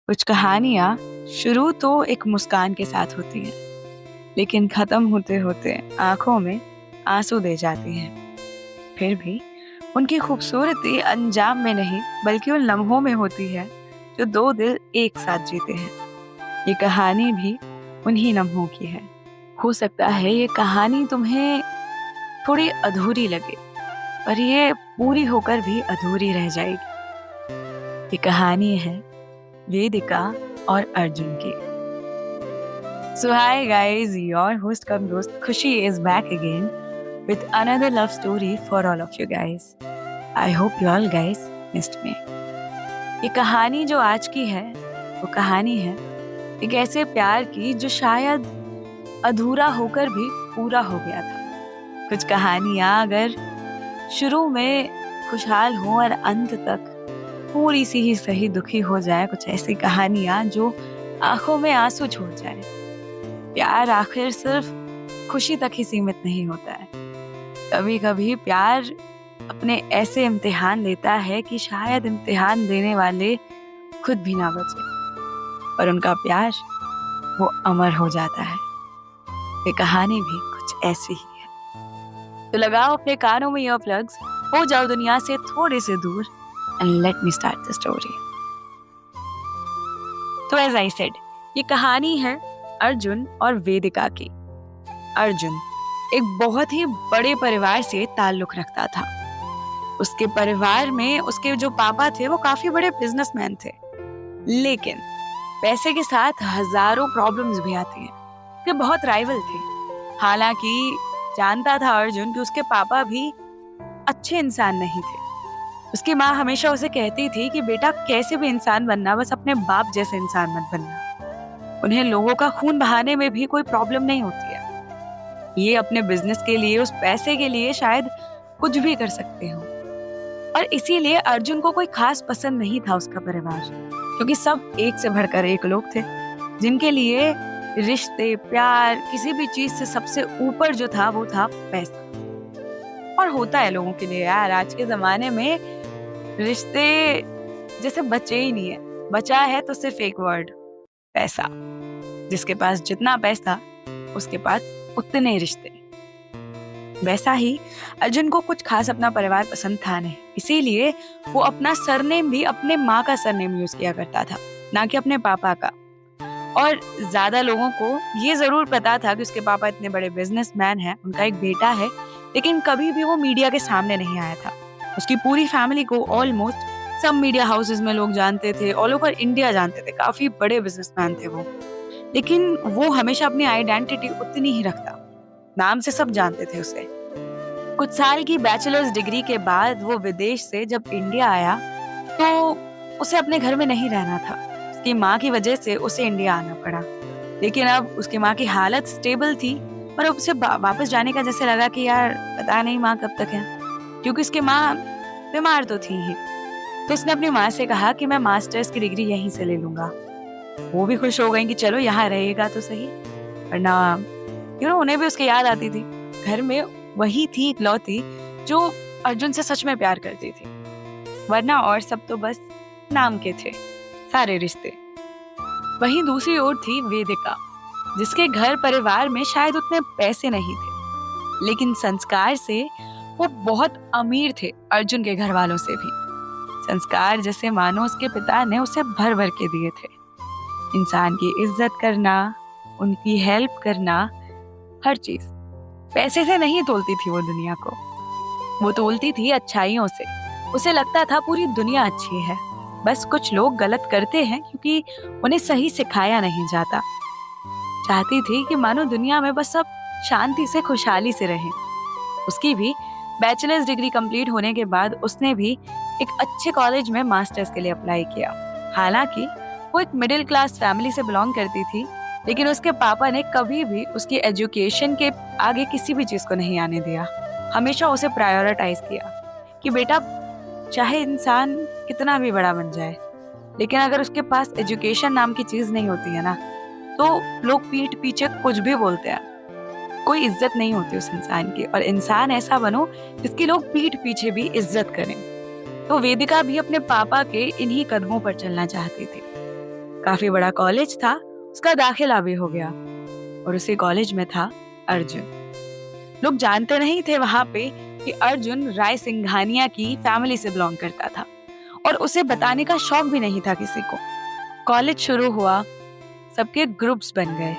कुछ कहानियाँ शुरू तो एक मुस्कान के साथ होती हैं, लेकिन खत्म होते होते आंखों में आंसू दे जाती हैं। फिर भी उनकी खूबसूरती अंजाम में नहीं बल्कि उन लम्हों में होती है जो दो दिल एक साथ जीते हैं। ये कहानी भी उन्हीं लम्हों की है। हो सकता है ये कहानी तुम्हें थोड़ी अधूरी लगे, पर ये पूरी होकर भी अधूरी रह जाएगी। ये कहानी है वेदिका और अर्जुन की। So hi guys, your host cum dost Khushi is back again with another love story for all of you guys. I hope you all guys missed me. ये कहानी जो आज की है वो कहानी है एक ऐसे प्यार की जो शायद अधूरा होकर भी पूरा हो गया था। कुछ कहानियाँ अगर शुरू में खुशहाल हो और अंत तक थोड़ी सी ही सही दुखी हो जाए, कुछ ऐसी कहानियां जो आंखों में आंसू छोड़ जाए। प्यार आखिर सिर्फ खुशी तक ही सीमित नहीं होता है। कभी कभी प्यार अपने ऐसे इम्तिहान लेता है कि शायद इम्तिहान देने वाले खुद भी ना बचे, पर उनका प्यार वो अमर हो जाता है। ये कहानी भी कुछ ऐसी ही है। तो लगाओ अपने कानों में ईयर प्लग्स, हो जाओ दुनिया से थोड़े से दूर and let me start the story. तो as I said, ये कहानी है अर्जुन और वेदिका की। अर्जुन एक बहुत ही बड़े परिवार से ताल्लुक रखता था। उसके परिवार में उसके जो पापा थे वो काफी बड़े बिजनेसमैन थे, लेकिन पैसे के साथ हजारों प्रॉब्लम्स भी आती हैं। कि बहुत राइवल थे। हालांकि जानता था अर्जुन कि उसके पापा भी अच्छे इंसान नहीं थे। उसकी माँ हमेशा उसे कहती थी कि बेटा कैसे भी इंसान बनना, बस अपने बाप जैसे इंसान मत बनना। उन्हें लोगों का खून बहाने में भी कोई प्रॉब्लम नहीं होती है। ये अपने बिजनेस के लिए, उस पैसे के लिए शायद कुछ भी कर सकते हो। और इसीलिए अर्जुन को कोई खास पसंद नहीं था उसका परिवार, क्योंकि सब एक से बढ़कर एक लोग थे जिनके लिए रिश्ते, प्यार, किसी भी चीज से सबसे ऊपर जो था वो था पैसा। और होता है लोगों के लिए यार, आज के जमाने में रिश्ते जैसे बचे ही नहीं है। बचा है तो सिर्फ एक वर्ड, पैसा। जिसके पास जितना पैसा उसके पास उतने रिश्ते। वैसा ही अर्जुन को कुछ खास अपना परिवार पसंद था नहीं, इसीलिए वो अपना सरनेम भी अपने माँ का सरनेम यूज किया करता था, ना कि अपने पापा का। और ज्यादा लोगों को ये जरूर पता था कि उसके पापा इतने बड़े बिजनेसमैन हैं, उनका एक बेटा है, लेकिन कभी भी वो मीडिया के सामने नहीं आया था। उसकी पूरी फैमिली को ऑलमोस्ट सब मीडिया हाउसेस में लोग जानते थे, ऑल ओवर इंडिया जानते थे, काफी बड़े बिजनेसमैन थे वो। लेकिन वो हमेशा अपनी आइडेंटिटी उतनी ही रखता, नाम से सब जानते थे उसे। कुछ साल की बैचलर्स डिग्री के बाद वो विदेश से जब इंडिया आया तो उसे अपने घर में नहीं रहना था। उसकी माँ की वजह से उसे इंडिया आना पड़ा। लेकिन अब उसकी माँ की हालत स्टेबल थी, पर अब उसे वापस जाने का जैसे लगा कि यार पता नहीं माँ कब तक है, क्योंकि उसकी माँ बीमार तो थी ही। तो उसने अपनी माँ से कहा कि मैं मास्टर्स की डिग्री यहीं से ले लूंगा। वो भी खुश हो गई कि चलो यहाँ रहेगा तो सही, वरना उन्हें भी उसकी याद आती थी। घर में वही थी इकलौती जो अर्जुन से सच में प्यार करती थी, वरना और सब तो बस नाम के थे सारे रिश्ते। वहीं दूसरी ओर थी वेदिका, जिसके घर परिवार में शायद उतने पैसे नहीं थे, लेकिन संस्कार से वो बहुत अमीर थे अर्जुन के घर वालों से भी। संस्कार जैसे मानो उसके पिता ने उसे भर भर के दिए थे। इंसान की इज्जत करना, उनकी हेल्प करना, हर चीज पैसे से नहीं तोलती थी वो दुनिया को, वो तोलती थी अच्छाइयों से। उसे लगता था पूरी दुनिया अच्छी है, बस कुछ लोग गलत करते हैं क्योंकि उन्हें सही सिखाया नहीं जाता। चाहती थी कि मानो दुनिया में बस सब शांति से, खुशहाली से रहें। उसकी भी बैचलर्स डिग्री कंप्लीट होने के बाद उसने भी एक अच्छे कॉलेज में मास्टर्स के लिए अप्लाई किया। हालांकि वो एक मिडिल क्लास फैमिली से बिलोंग करती थी, लेकिन उसके पापा ने कभी भी उसकी एजुकेशन के आगे किसी भी चीज को नहीं आने दिया। हमेशा उसे प्रायोरिटाइज किया कि बेटा चाहे इंसान कितना भी बड़ा बन जाए, लेकिन अगर उसके पास एजुकेशन नाम की चीज नहीं होती है ना, तो लोग पीठ पीछे कुछ भी बोलते हैं। कोई इज्जत नहीं होती उस इंसान की, और इंसान ऐसा बनो जिसकी लोग पीठ पीछे भी इज्जत करें। तो वेदिका भी अपने पापा के इन्हीं कदमों पर चलना चाहती थी। काफी बड़ा कॉलेज था, उसका दाखिला भी हो गया और उसी कॉलेज में था अर्जुन। लोग जानते नहीं थे वहां पे कि अर्जुन राय सिंघानिया की फैमिली से बिलोंग करता था और उसे बताने का शौक भी नहीं था किसी को। कॉलेज शुरू हुआ, सबके ग्रुप्स बन गए।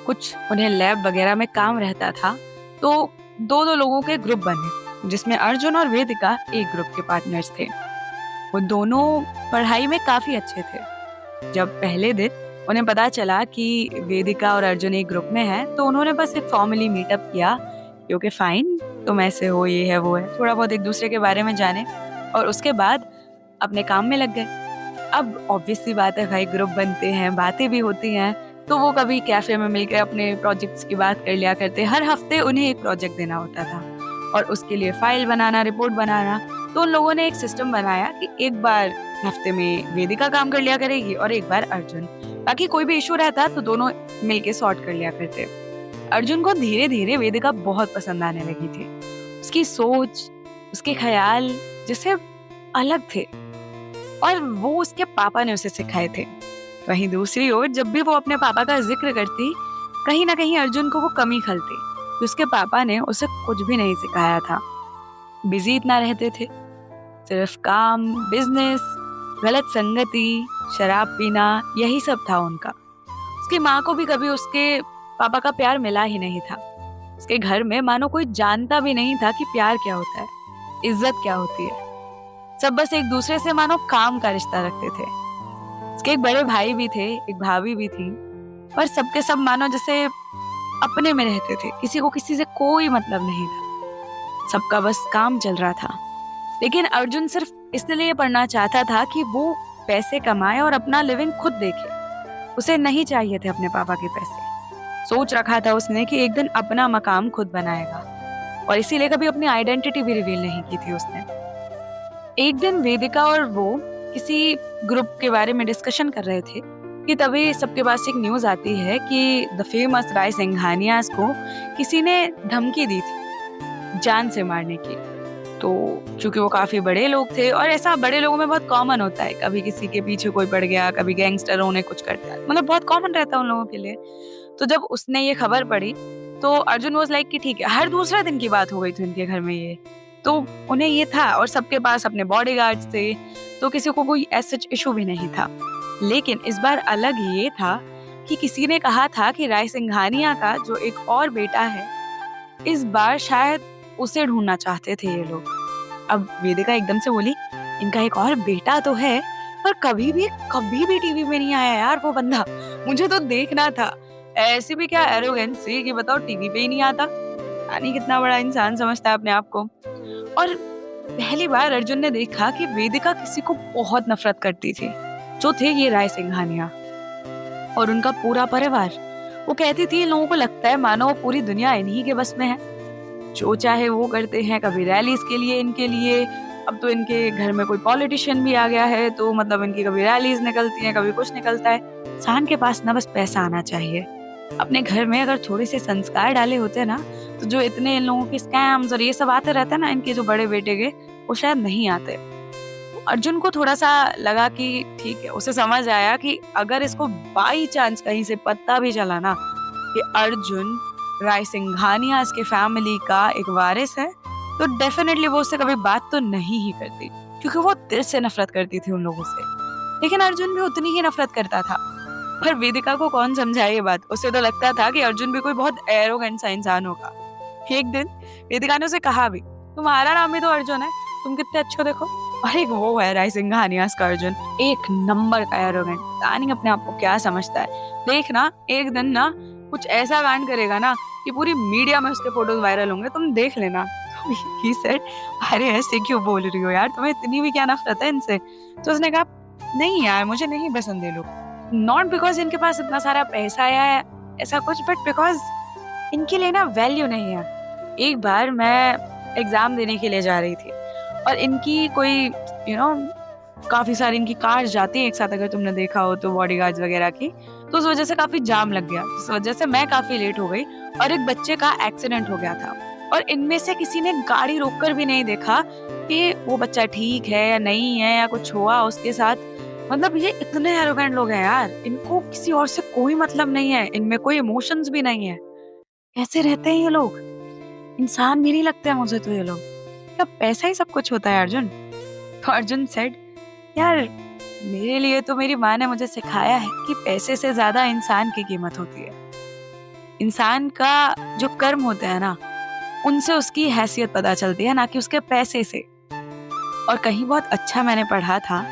कुछ उन्हें लैब वगैरह में काम रहता था तो दो दो लोगों के ग्रुप बने, जिसमें अर्जुन और वेदिका एक ग्रुप के पार्टनर्स थे। वो दोनों पढ़ाई में काफी अच्छे थे। जब पहले दिन उन्हें पता चला कि वेदिका और अर्जुन एक ग्रुप में हैं, तो उन्होंने बस एक फॉर्मली मीटअप किया क्योंकि फाइन, तुम ऐसे हो, ये है वो है, थोड़ा बहुत एक दूसरे के बारे में जाने और उसके बाद अपने काम में लग गए। अब ऑब्वियस सी बात है भाई, ग्रुप बनते हैं, बातें भी होती हैं, तो वो कभी कैफे में मिलकर अपने प्रोजेक्ट्स की बात कर लिया करते। हर हफ्ते उन्हें एक प्रोजेक्ट देना होता था और उसके लिए फाइल बनाना, रिपोर्ट बनाना। तो उन लोगों ने एक सिस्टम बनाया कि एक बार हफ्ते में वेदिका काम कर लिया करेगी और एक बार अर्जुन, ताकि कोई भी इशू रहता तो दोनों मिलके सॉर्ट कर लिया करते। अर्जुन को धीरे धीरे वेदिका बहुत पसंद आने लगी थी। उसकी सोच, उसके ख्याल जैसे अलग थे और वो उसके पापा ने उसे सिखाए थे। वहीं दूसरी ओर जब भी वो अपने पापा का जिक्र करती, कहीं ना कहीं अर्जुन को वो कमी खलती कि उसके पापा ने उसे कुछ भी नहीं सिखाया था। बिजी इतना रहते थे, सिर्फ काम, बिजनेस, गलत संगति, शराब पीना, यही सब था उनका। उसकी माँ को भी कभी उसके पापा का प्यार मिला ही नहीं था। उसके घर में मानो कोई जानता भी नहीं था कि प्यार क्या होता है, इज्जत क्या होती है। सब बस एक दूसरे से मानो काम का रिश्ता रखते थे। उसके एक बड़े भाई भी थे, एक भाभी भी थी, पर सबके सब मानो जैसे अपने में रहते थे, किसी को किसी से कोई मतलब नहीं था, सबका बस काम चल रहा था। लेकिन अर्जुन सिर्फ इसलिए पढ़ना चाहता था कि वो पैसे कमाए और अपना लिविंग खुद देखे। उसे नहीं चाहिए थे अपने पापा के पैसे। सोच रखा था उसने कि एक दिन अपना मकाम खुद बनाएगा और इसीलिए कभी अपनी आइडेंटिटी भी रिवील नहीं की थी उसने। एक दिन वेदिका और वो किसी ग्रुप के बारे में डिस्कशन कर रहे थे कि तभी सबके पास एक न्यूज आती है कि द फेमस राय सिंघानिया को किसी ने धमकी दी थी जान से मारने की। तो चूंकि वो काफी बड़े लोग थे और ऐसा बड़े लोगों में बहुत कॉमन होता है, कभी किसी के पीछे कोई पड़ गया, कभी गैंगस्टरों ने कुछ कर दिया, मतलब बहुत कॉमन रहता है उन लोगों के लिए। तो जब उसने ये खबर पढ़ी तो अर्जुन वाज लाइक कि ठीक है, हर दूसरा दिन की बात हो गई थी उनके घर में ये, तो उन्हें ये था और सबके पास अपने बॉडीगार्ड्स थे, तो किसी को कोई ऐसा इशू भी नहीं था। लेकिन इस बार अलग ये था कि किसी ने कहा था कि राय सिंघानिया का जो एक और बेटा है, इस बार शायद उसे ढूंढना चाहते थे ये लोग। अब वेदिका एकदम से बोली, इनका एक और बेटा तो है, पर कभी भी टीवी में नहीं आया यार वो बंदा, मुझे तो देखना था। ऐसी भी क्या एरोगेंसी कि बताओ टीवी पे ही नहीं आता। यानी कितना बड़ा इंसान समझता है अपने आप को। और पहली बार अर्जुन ने देखा कि वेदिका किसी को बहुत नफरत करती थी, जो थे ये राय सिंघानिया और उनका पूरा परिवार। वो कहती थी इन लोगों को लगता है मानो पूरी दुनिया इन्हीं के बस में है, जो चाहे वो करते हैं, कभी रैलीज के लिए इनके लिए, अब तो इनके घर में कोई पॉलिटिशियन भी आ गया है तो मतलब इनकी कभी रैलीज निकलती हैं, कभी कुछ निकलता है। इंसान के पास ना बस पैसा आना चाहिए। अपने घर में अगर थोड़े से संस्कार डाले होते ना, तो जो इतने इन लोगों के स्कैम्स और ये सब आते रहते ना इनके जो बड़े बेटे के, वो शायद नहीं आते। अर्जुन को थोड़ा सा लगा कि ठीक है, उसे समझ आया कि अगर इसको बाई चांस कहीं से पता भी चला ना कि अर्जुन राय सिंघानिया के फैमिली का एक वारिस है, तो डेफिनेटली वो उससे कभी बात तो नहीं ही करती, क्योंकि वो दिल से नफरत करती थी उन लोगों से। लेकिन अर्जुन भी उतनी ही नफरत करता था। पर वेदिका को कौन समझाए ये बात, उसे तो लगता था कि अर्जुन भी कोई बहुत एरोगेंट सा इंसान होगा। एक दिन वेदिका ने उसे कहा भी, तुम्हारा नाम भी तो अर्जुन है, तुम कितने अच्छे देखो। और एक वो है राय सिंघानिया का अर्जुन, एक नंबर का एरोगेंट, पता नहीं अपने आप को क्या समझता है। देखना एक दिन ना कुछ ऐसा कांड करेगा ना कि पूरी मीडिया में उसके फोटोज वायरल होंगे, तुम देख लेना। He said, अरे ऐसे क्यों बोल रही हो यार, तुम्हें इतनी भी क्या नफरत है इनसे। तो उसने कहा नहीं यार, मुझे नहीं पसंद ये लोग, नॉट बिकॉज इनके पास इतना सारा पैसा या ऐसा कुछ, बट बिकॉज इनके लिए ना वैल्यू नहीं है। एक बार मैं एग्जाम देने के लिए जा रही थी और इनकी कोई काफी सारी इनकी कार्स जाती हैं एक साथ, अगर तुमने देखा हो तो बॉडीगार्ड्स वगैरह की, तो उस वजह से काफी जाम लग गया, जिस वजह से मैं काफी लेट हो गई और एक बच्चे का एक्सीडेंट हो गया था। और इनमें से किसी ने गाड़ी रोककर भी नहीं देखा कि वो बच्चा ठीक है या नहीं है या कुछ हुआ उसके साथ। मतलब ये इतने एरोगेंट लोग हैं यार, इनको किसी और से कोई मतलब नहीं है, इनमें कोई इमोशंस भी नहीं है। कैसे रहते हैं ये लोग? इंसान भी नहीं लगते हैं मुझे तो ये लोग। क्या पैसा ही सब कुछ होता है अर्जुन? तो अर्जुन सेड, यार मेरे लिए तो मेरी माँ ने मुझे सिखाया है कि पैसे से ज्यादा इंसान की कीमत होती है। इंसान का जो कर्म होते हैं ना, उनसे उसकी हैसियत पता चलती है, ना कि उसके पैसे से। और कहीं बहुत अच्छा मैंने पढ़ा था,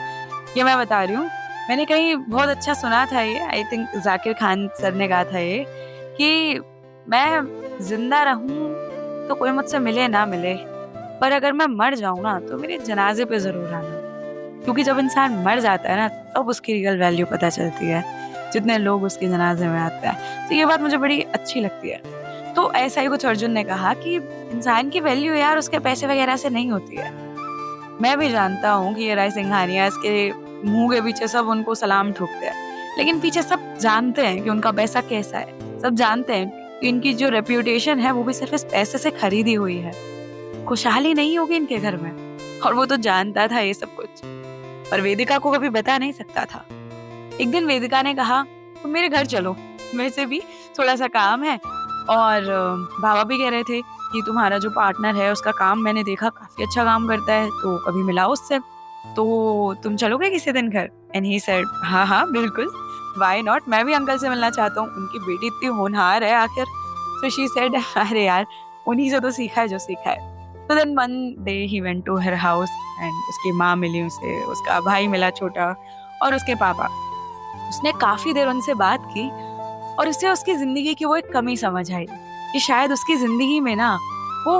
ये मैं बता रही हूँ, मैंने कहीं बहुत अच्छा सुना था, ये I think Zakir Khan sir ने कहा था ये, कि मैं जिंदा रहूं तो कोई मुझसे मिले ना मिले, पर अगर मैं मर जाऊं ना तो मेरे जनाजे पे जरूर आना। क्योंकि जब इंसान मर जाता है ना, तब उसकी रियल वैल्यू पता चलती है, जितने लोग उसके जनाजे में आते हैं। तो ये बात मुझे बड़ी अच्छी लगती है। तो ऐसा ही कुछ अर्जुन ने कहा कि इंसान की वैल्यू यार उसके पैसे वगैरह से नहीं होती है। मैं भी जानता हूँ कि ये राय सिंघानिया, इसके मुंह के पीछे सब उनको सलाम ठोकते हैं, लेकिन पीछे सब जानते हैं कि उनका पैसा कैसा है। सब जानते हैं कि इनकी जो रेप्यूटेशन है वो भी सिर्फ इस पैसे से खरीदी हुई है। खुशहाली नहीं होगी इनके घर में, और वो तो जानता था ये सब कुछ, पर वेदिका को कभी बता नहीं सकता था। एक दिन वेदिका ने कहा, तुम मेरे घर चलो, मेरे से भी थोड़ा सा काम है, और बाबा भी कह रहे थे कि तुम्हारा जो पार्टनर है उसका काम मैंने देखा काफी अच्छा काम करता है, तो कभी मिलाओ उससे। तो तुम चलोगे किसी दिन घर? एंड ही सेड, हाँ हाँ बिल्कुल, व्हाई नॉट, मैं भी अंकल से मिलना चाहता हूँ, उनकी बेटी इतनी होनहार है आखिर। तो शी सेड, अरे यार उन्हीं से तो सीखा है जो सीखा है। तो then one day he went to her house, and उसकी माँ मिली उसे, उसका भाई मिला छोटा, और उसके पापा। उसने काफी देर उनसे बात की, और उसे उसकी जिंदगी की वो एक कमी समझ आई कि शायद उसकी जिंदगी में ना, वो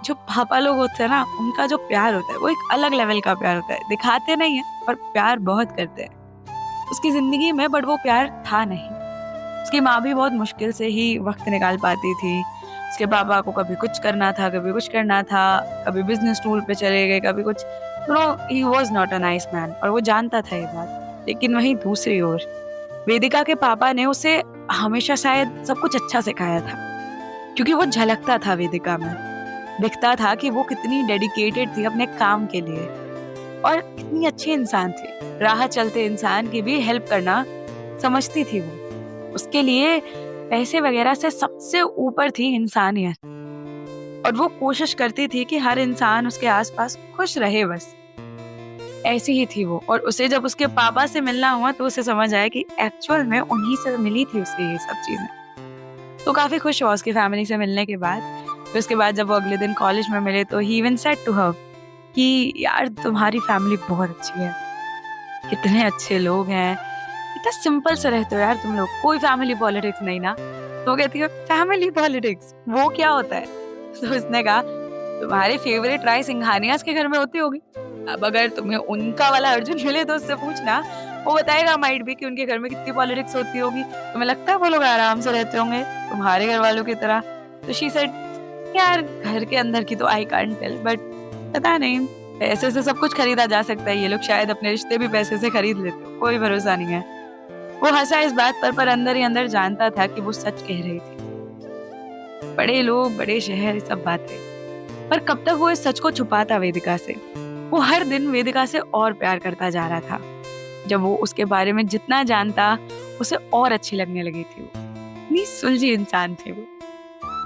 जो पापा लोग होते हैं ना, उनका जो प्यार होता है वो एक अलग लेवल का प्यार होता है। दिखाते नहीं है पर प्यार बहुत करते हैं उसकी जिंदगी में, बट वो प्यार था नहीं। उसकी माँ भी बहुत मुश्किल से ही वक्त निकाल पाती थी। उसके पापा को कभी कुछ करना था, कभी कुछ करना था, कभी बिजनेस टूर पे चले गए, कभी कुछ, you know, he was not a nice man, और वो जानता था ये बात। लेकिन वहीं दूसरी ओर वेदिका के पापा ने उसे हमेशा शायद सब कुछ अच्छा सिखाया था, क्योंकि वो झलकता था वेदिका में। दिखता था कि वो कितनी डेडिकेटेड थी अपने काम के लिए, और कितनी अच्छी इंसान थी। राह चलते इंसान की भी हेल्प करना समझती थी वो। उसके लिए पैसे वगैरह से सबसे ऊपर थी इंसानियत, और वो कोशिश करती थी कि हर इंसान उसके आसपास खुश रहे, बस ऐसी ही थी वो। और उसे जब उसके पापा से मिलना हुआ तो उसे समझ आया कि एक्चुअल में उन्हीं से मिली थी उसे ये सब चीजें। तो काफी खुश हुआ उसकी फैमिली से मिलने के बाद। फिर उसके बाद जब वो अगले दिन कॉलेज में मिले तो ही इवन सेड टू हर कि यार तुम्हारी फैमिली बहुत अच्छी है, कितने अच्छे लोग हैं, इतना सिंपल से रहते हो यार तुम लोग, कोई फैमिली पॉलिटिक्स नहीं ना। तो वो कहती है, फैमिली पॉलिटिक्स वो क्या होता है? तो उसने कहा, तुम्हारे फेवरेट राय सिंघानियास के घर में होती होगी। अब अगर तुम्हें उनका वाला अर्जुन मिले तो उससे पूछना, वो बताएगा माइट भी कि उनके घर में कितनी पॉलिटिक्स होती होगी। तुम्हें लगता है वो लोग आराम से रहते होंगे तुम्हारे घर वालों की तरह? तो शी सेड, यार घर के अंदर की तो आई कांट टेल, बट पता नहीं, पैसे से सब कुछ खरीदा जा सकता है, ये लोग शायद अपने रिश्ते भी पैसे से खरीद लेते हो, कोई भरोसा नहीं है। वो हंसा इस बात पर अंदर ही अंदर जानता था कि वो सच कह रही थी। बड़े लोग, बड़े शहर, सब बातें, पर कब तक वो इस सच को छुपाता वेदिका से? वो हर दिन वेदिका से और प्यार करता जा रहा था। जब वो उसके बारे में जितना जानता, उसे और अच्छी लगने लगी थी। वो इतनी सुलझी इंसान थी। वो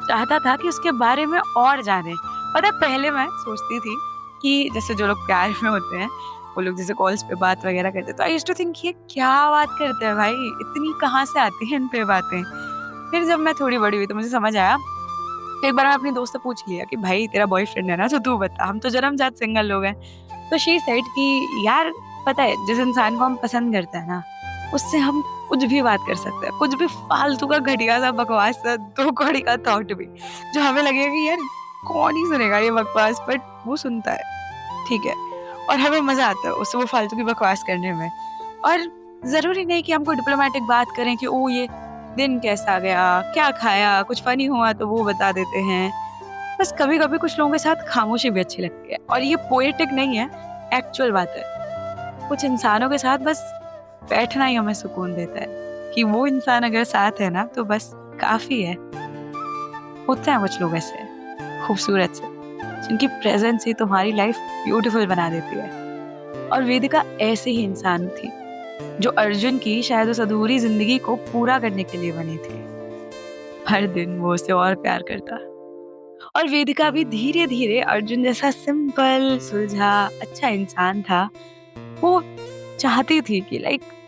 चाहता था कि उसके बारे में और जाने। पता, पहले मैं सोचती थी कि जैसे जो लोग प्यार में होते हैं, वो लोग जैसे कॉल्स पे बात वगैरह करते, तो आई यूज्ड टू थिंक ये क्या बात करते हैं भाई, इतनी कहाँ से आती है इन पे बातें। फिर जब मैं थोड़ी बड़ी हुई तो मुझे समझ आया। एक बार मैं अपनी दोस्त से पूछ लिया कि भाई तेरा बॉयफ्रेंड है ना, तो तू बता, हम तो जन्मजात सिंगल लोग हैं। तो शी सेड कि यार पता है, जिस इंसान को हम पसंद करते हैं ना, उससे हम कुछ भी बात कर सकते हैं, कुछ भी फालतू का घटिया सा बकवास सा दो कौड़ी का थॉट भी, जो हमें लगेगा कि यार कौन ही सुनेगा ये बकवास, बट वो सुनता है, ठीक है, और हमें मजा आता है उससे वो फालतू की बकवास करने में। और जरूरी नहीं कि हम कोई डिप्लोमेटिक बात करें कि ओ ये दिन कैसा गया, क्या खाया, कुछ फनी हुआ तो वो बता देते हैं। बस कभी कभी कुछ लोगों के साथ खामोशी भी अच्छी लगती है, और ये पोएटिक नहीं है, एक्चुअल बात है। कुछ इंसानों के साथ बस बैठना ही हमें सुकून देता है कि वो इंसान अगर साथ है ना तो बस काफी है। होते हैं कुछ लोग ऐसे खूबसूरत से, जिनकी प्रेजेंस ही तुम्हारी लाइफ ब्यूटीफुल बना देती है। और वेदिका ऐसे ही इंसान थी जो अर्जुन की शायद उस अधूरी जिंदगी को पूरा करने के लिए बनी थी। हर दिन वो उसे और प्यार करता और वेदिका भी धीरे धीरे अर्जुन जैसा सिंपल, सुलझा, अच्छा इंसान था। वो चाहती थी कि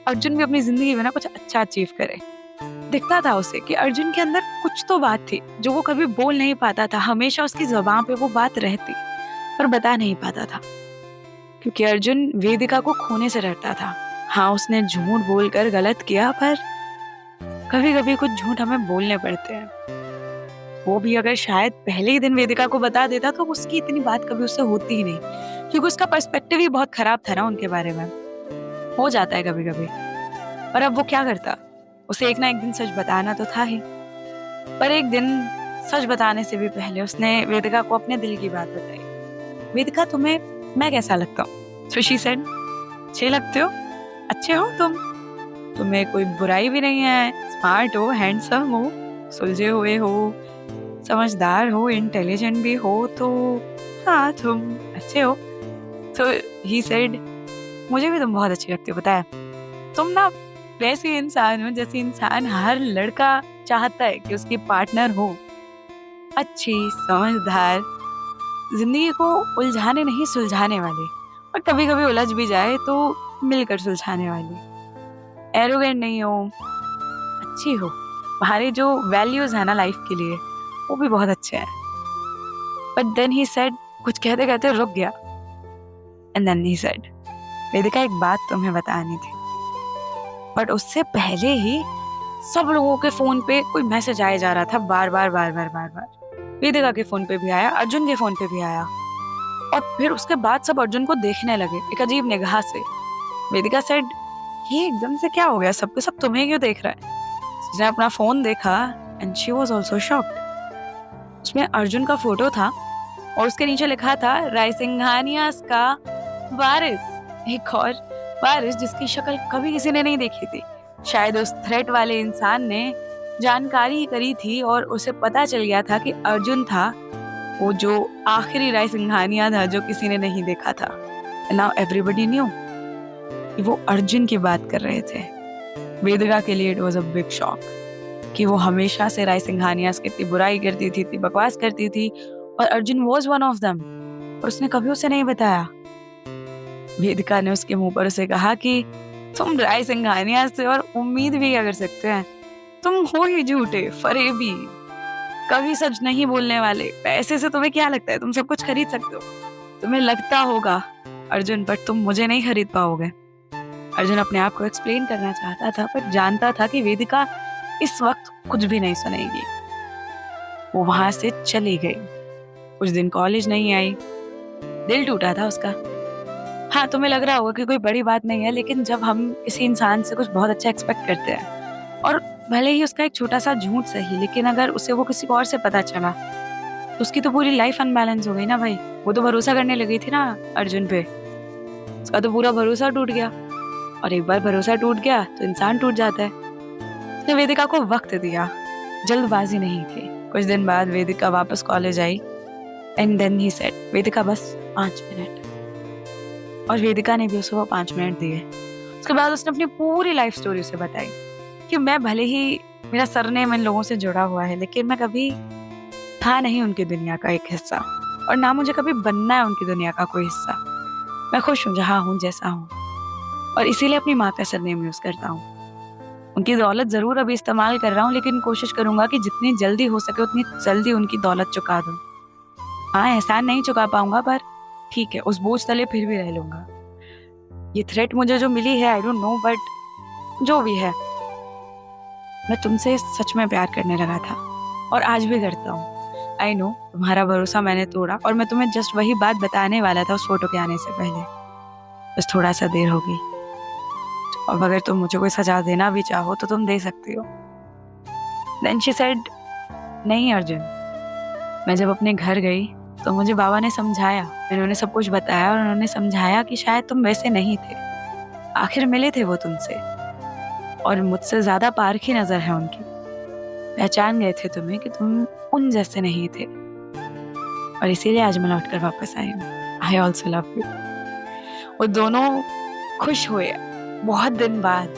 अर्जुन भी अपनी जिंदगी में ना कुछ अच्छा अचीव करे। दिखता था उसे कि अर्जुन के अंदर कुछ तो बात थी जो वो कभी बोल नहीं पाता था। हमेशा उसकी जुबान पे वो बात रहती पर बता नहीं पाता था, क्योंकि अर्जुन वेदिका को खोने से डरता था। हाँ, उसने झूठ बोलकर गलत किया, पर कभी कभी कुछ झूठ हमें बोलने पड़ते हैं। वो भी अगर शायद पहले ही दिन वेदिका को बता देता तो उसकी इतनी बात कभी उससे होती ही नहीं, क्योंकि उसका पर्सपेक्टिव ही बहुत खराब था ना उनके बारे में। हो जाता है कभी कभी, पर अब वो क्या करता, उसे एक ना एक दिन सच बताना तो था ही। पर एक दिन सच बताने से भी पहले उसने वेदिका को अपने दिल की बात बताई। वेदिका, तुम्हें मैं कैसा लगता हूँ? So she said, अच्छे लगते हो, अच्छे हो तुम, तुम्हें कोई बुराई भी नहीं है, स्मार्ट हो, हैंडसम हो, सुलझे हुए हो, समझदार हो, इंटेलिजेंट भी हो, तो हाँ तुम अच्छे हो। तो ही सेड, मुझे भी तुम बहुत अच्छी लगती हो, पता है तुम ना वैसी इंसान हो जैसी इंसान हर लड़का चाहता है कि उसकी पार्टनर हो, अच्छी, समझदार, जिंदगी को उलझाने नहीं सुलझाने वाली, और कभी कभी उलझ भी जाए तो मिलकर सुलझाने वाली। एरोगेंट नहीं हो, अच्छी हो, तुम्हारे जो वैल्यूज है ना लाइफ के लिए वो भी बहुत अच्छे हैं। बट देन ही सेड, कुछ कहते कहते रुक गया। एंड देन ही सेड, वेदिका एक बात तुम्हें बतानी थी। बट उससे पहले ही सब लोगों के फोन पे कोई मैसेज आया जा रहा था, बार बार बार बार बार बार। वेदिका के फोन पे भी आया, अर्जुन के फोन पे भी आया, और फिर उसके बाद सब अर्जुन को देखने लगे एक अजीब निगाह से। वेदिका सेड, ये एकदम से क्या हो गया, सबके सब तुम्हें क्यों देख रहा है? उसने अपना फोन देखा and she was also shocked. उसमें अर्जुन का फोटो था और उसके नीचे लिखा था, रायसिंघानियास का वारिस। एक और वारिस जिसकी शक्ल कभी किसी ने नहीं देखी थी। शायद उस थ्रेट वाले इंसान ने जानकारी करी थी और उसे पता चल गया था कि अर्जुन था वो जो आखिरी रायसिंघानिया था जो किसी ने नहीं देखा था। नाउ एवरीबडी न्यू कि वो अर्जुन की बात कर रहे थे। वेदिका के लिए it was a big shock कि वो हमेशा से रायसिंघानियास की इतनी बुराई करती थी, इतनी बकवास करती थी, और Arjun was one of them, और उसने कभी उसे नहीं बताया। वेदिका ने उसके मुंह पर उसे कहा कि तुम रायसिंघानियास से और उम्मीद भी क्या कर सकते हैं, तुम हो ही झूठे, फरेबी, कभी सच नहीं बोलने वाले। पैसे से तुम्हें क्या लगता है तुम सब कुछ खरीद सकते हो? तुम्हें लगता होगा अर्जुन, पर तुम मुझे नहीं खरीद पाओगे। अर्जुन अपने आप को एक्सप्लेन करना चाहता था, पर जानता था कि वेदिका इस वक्त कुछ भी नहीं सुनेगी। वो वहां से चली गई। कुछ दिन कॉलेज नहीं आई, दिल टूटा था उसका। हाँ, तुम्हें लग रहा होगा कि कोई बड़ी बात नहीं है, लेकिन जब हम किसी इंसान से कुछ बहुत अच्छा एक्सपेक्ट करते हैं, और भले ही उसका एक छोटा सा झूठ सही, लेकिन अगर उसे वो किसी और से पता चला तो उसकी तो पूरी लाइफ अनबैलेंस हो गई ना भाई। वो तो भरोसा करने लगी थी ना अर्जुन पे, उसका तो पूरा भरोसा टूट गया, और एक बार भरोसा टूट गया तो इंसान टूट जाता है। उसने वेदिका को वक्त दिया, जल्दबाजी नहीं थी। कुछ दिन बाद वेदिका वापस कॉलेज आई and then he said, Vedika बस 5 मिनट। और वेदिका ने भी उसे वो 5 मिनट दिए। उसके बाद उसने अपनी पूरी लाइफ स्टोरी उसे बताई कि मैं भले ही मेरा सरनेम इन लोगों से जुड़ा हुआ है, लेकिन मैं कभी था नहीं उनकी दुनिया का एक हिस्सा, और ना मुझे कभी बनना है उनकी दुनिया का कोई हिस्सा। मैं खुश हूँ जहाँ हूँ, जैसा हूँ, और इसीलिए अपनी माँ का सरनेम यूज करता हूँ। उनकी दौलत जरूर अभी इस्तेमाल कर रहा हूँ, लेकिन कोशिश करूंगा कि जितनी जल्दी हो सके उतनी जल्दी उनकी दौलत चुका दूं। हाँ, एहसान नहीं चुका पाऊंगा, पर ठीक है, उस बोझ तले फिर भी रह लूंगा। ये थ्रेट मुझे जो मिली है, आई डोंट नो, बट जो भी है, मैं तुमसे सच में प्यार करने लगा था, और आज भी करता हूँ। आई नो तुम्हारा भरोसा मैंने तोड़ा, और मैं तुम्हें जस्ट वही बात बताने वाला था उस फोटो के आने से पहले, बस थोड़ा सा देर हो गई। अब अगर तुम मुझे कोई सजा देना भी चाहो तो तुम दे सकती हो। Then she said, नहीं अर्जुन, मैं जब अपने घर गई तो मुझे बाबा ने समझाया, मैंने उन्हें सब कुछ बताया, और उन्होंने समझाया कि शायद तुम वैसे नहीं थे। आखिर मिले थे वो तुमसे, और मुझसे ज्यादा पारखी नजर है उनकी। पहचान गए थे तुम्हें कि तुम उन जैसे नहीं थे, और इसीलिए आज मैं लौट कर वापस आई हूँ। I also love you. वो दोनों खुश हुए बहुत दिन बाद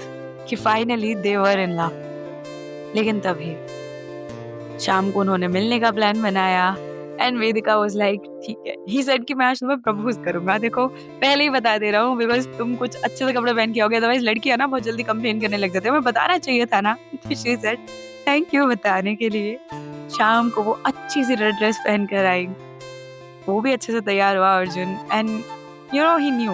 कि finally they were in love. लेकिन तभी शाम को उन्होंने मिलने का प्लान बनाया एंड वेदिका वाज लाइक ठीक है, ही सेड कि मैं आज तुम्हें प्रपोज करूंगा। देखो पहले ही बता दे रहा हूँ बिकॉज तुम कुछ अच्छे से कपड़े पहन के आओगे, अदरवाइज लड़कियां ना बहुत जल्दी कंप्लेन करने लग जाती है। मैं बताना चाहिए था ना। शी सेड थैंक यू बताने के लिए। शाम को वो अच्छी सी रेड ड्रेस पहन कर आई, वो भी अच्छे से तैयार हुआ Arjun, and you know he new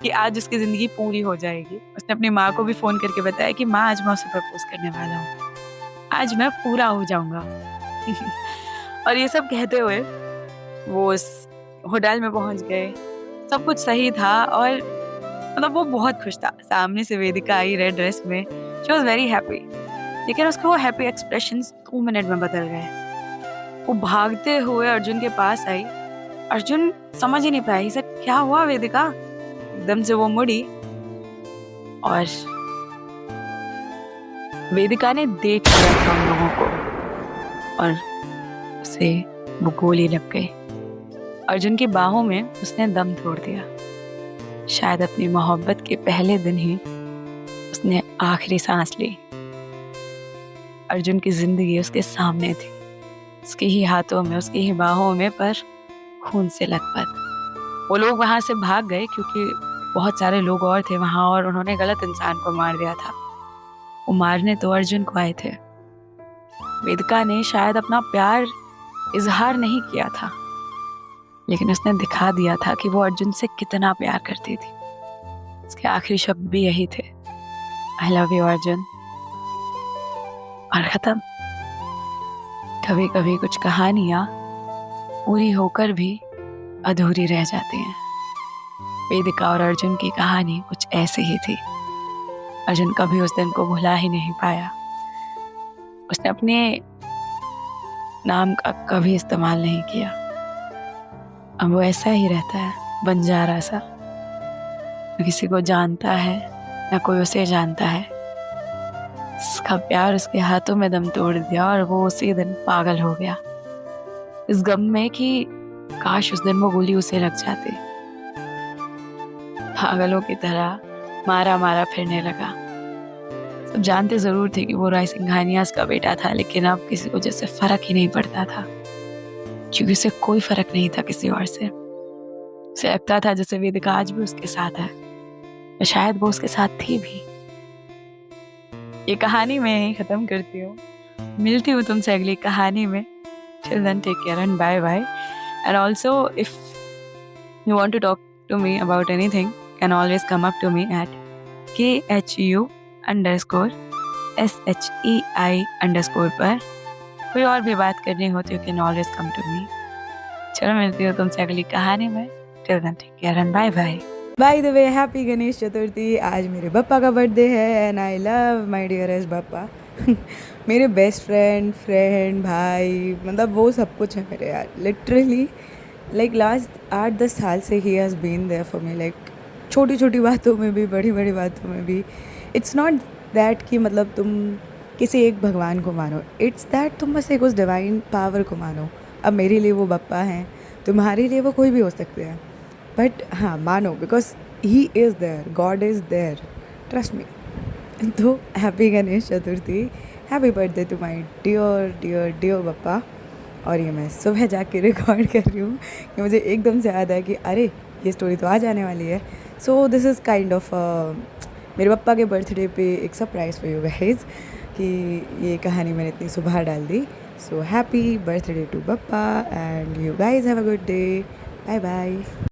कि आज उसकी जिंदगी पूरी हो जाएगी। उसने अपनी माँ को भी फोन करके बताया कि माँ आज मैं उसे प्रपोज करने वाला हूँ, आज मैं पूरा हो जाऊंगा। और ये सब कहते हुए वो उस होटल में पहुंच गए। सब कुछ सही था और मतलब वो बहुत खुश था। सामने से वेदिका आई रेड ड्रेस में, शी वॉज वेरी हैप्पी। लेकिन उसके वो हैप्पी एक्सप्रेशंस 2 मिनट में बदल गए। वो भागते हुए अर्जुन के पास आई। अर्जुन समझ ही नहीं पाया, ही सेड क्या हुआ वेदिका। एकदम से वो मुड़ी और वेदिका ने देख लिया था उन लोगों को और उसे वो गोली लग गई। अर्जुन की बाहों में उसने दम तोड़ दिया। शायद अपनी मोहब्बत के पहले दिन ही उसने आखिरी सांस ली। अर्जुन की जिंदगी उसके सामने थी, उसके ही हाथों में, उसकी ही बाहों में, पर खून से लथपथ। वो लोग वहां से भाग गए क्योंकि बहुत सारे लोग और थे वहां और उन्होंने गलत इंसान को मार दिया था। वो मारने तो अर्जुन को आए थे। वेदिका ने शायद अपना प्यार इजहार नहीं किया था, लेकिन उसने दिखा दिया था कि वो अर्जुन से कितना प्यार करती थी। उसके आखिरी शब्द भी यही थे, आई लव यू अर्जुन। और खत्म। कभी कभी कुछ कहानियां पूरी होकर भी अधूरी रह जाती हैं। वेदिका और अर्जुन की कहानी कुछ ऐसी ही थी। अर्जुन कभी उस दिन को भुला ही नहीं पाया। उसने अपने नाम का कभी इस्तेमाल नहीं किया। अब वो ऐसा ही रहता है, बंजारा सा। न किसी को जानता है, न कोई उसे जानता है। उसका प्यार उसके हाथों में दम तोड़ दिया और वो उसी दिन पागल हो गया, इस गम में कि काश उस दिन वो गोली उसे लग जाती। पागलों की तरह मारा मारा फिरने लगा। सब जानते जरूर थे कि वो राय सिंघानियास का बेटा था, लेकिन अब किसी को जैसे फर्क ही नहीं पड़ता था, क्योंकि उसे कोई फर्क नहीं था किसी और से। उसे लगता था जैसे वेदिका आज भी उसके साथ है, या शायद वो उसके साथ थी भी। ये कहानी मैं यहीं खत्म करती हूँ। मिलती हूँ तुमसे अगली कहानी में। Till then, take care and bye bye. And also, if you want to talk to me about anything, can always come up to me at KHU_SHEI_ पर। कोई और भी बात करनी हो तो you can always come to me. चलो मिलती हूँ तुमसे अगली कहानी में। Till then, take care and bye bye. By the way happy Ganesh Chaturthi. आज मेरे पापा का बर्थडे है and I love my dearest papa. मेरे बेस्ट फ्रेंड भाई, मतलब वो सब कुछ है मेरे यार। लिटरली लाइक लास्ट 8-10 साल से ही has been there for me. Like छोटी छोटी बातों में भी, बड़ी बड़ी बातों में भी। इट्स नॉट दैट कि मतलब तुम किसी एक भगवान को मानो, इट्स दैट तुम बस एक उस डिवाइन पावर को मानो। अब मेरे लिए वो पापा हैं, तुम्हारे लिए वो कोई भी हो सकते हैं, बट हाँ मानो, because he is there, god is there, trust me. तो happy Ganesh Chaturthi, happy birthday to my dear dear dear papa. और ये मैं सुबह जाके रिकॉर्ड कर रही हूँ कि मुझे एकदम से याद आया कि अरे ये स्टोरी तो आज आने वाली है। So this is kind of मेरे पापा के बर्थडे पे एक सरप्राइज़ फॉर यू गाइस कि ये कहानी मैंने इतनी सुबह डाल दी। सो हैप्पी बर्थडे टू पापा and you guys have a good day. Bye bye.